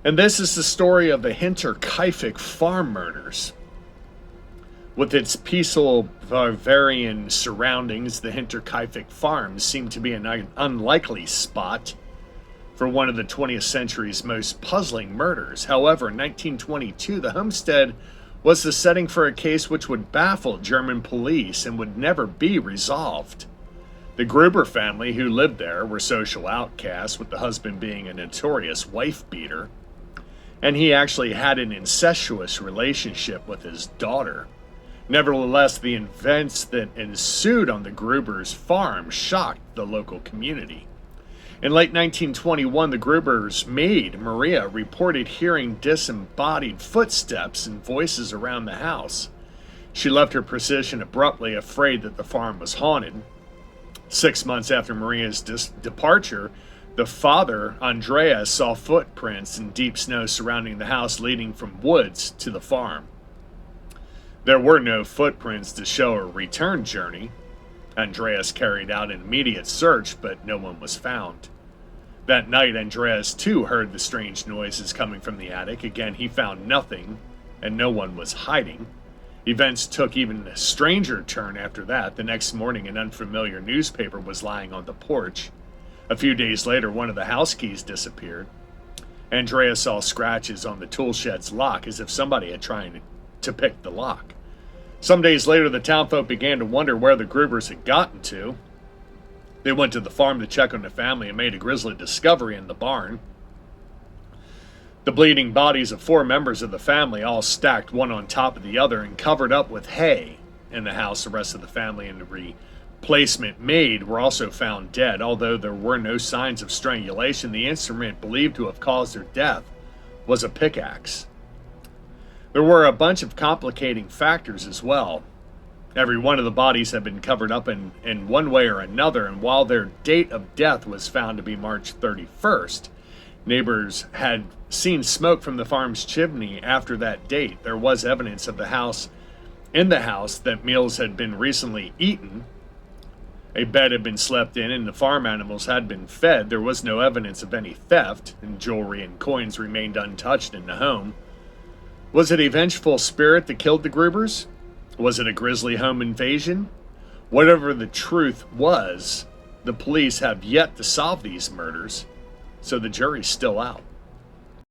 And this is the story of the Hinterkaifeck farm murders. With its peaceful Bavarian surroundings, the Hinterkaifeck farms seem to be an unlikely spot for one of the 20th century's most puzzling murders. However, in 1922, the homestead was the setting for a case which would baffle German police and would never be resolved. The Gruber family who lived there were social outcasts, with the husband being a notorious wife-beater, and he actually had an incestuous relationship with his daughter. Nevertheless, the events that ensued on the Gruber's farm shocked the local community. In late 1921, the Gruber's maid, Maria, reported hearing disembodied footsteps and voices around the house. She left her position abruptly, afraid that the farm was haunted. 6 months after Maria's departure, the father, Andreas, saw footprints in deep snow surrounding the house, leading from woods to the farm. There were no footprints to show a return journey. Andreas carried out an immediate search, but no one was found. That night, Andreas too heard the strange noises coming from the attic. Again, he found nothing, and no one was hiding. Events took even a stranger turn after that. The next morning, an unfamiliar newspaper was lying on the porch. A few days later, one of the house keys disappeared. Andreas saw scratches on the tool shed's lock, as if somebody had tried to pick the lock. Some days later, the townfolk began to wonder where the Grubers had gotten to. They went to the farm to check on the family and made a grisly discovery in the barn. The bleeding bodies of 4 members of the family, all stacked one on top of the other and covered up with hay. In the house, the rest of the family and the replacement maid were also found dead. Although there were no signs of strangulation, the instrument believed to have caused their death was a pickaxe. There were a bunch of complicating factors as well. Every one of the bodies had been covered up in one way or another, and while their date of death was found to be March 31st, neighbors had seen smoke from the farm's chimney after that date. There was evidence of the house that meals had been recently eaten. A bed had been slept in, and the farm animals had been fed. There was no evidence of any theft, and jewelry and coins remained untouched in the home. Was it a vengeful spirit that killed the Grubers? Was it a grisly home invasion? Whatever the truth was, the police have yet to solve these murders, so the jury's still out.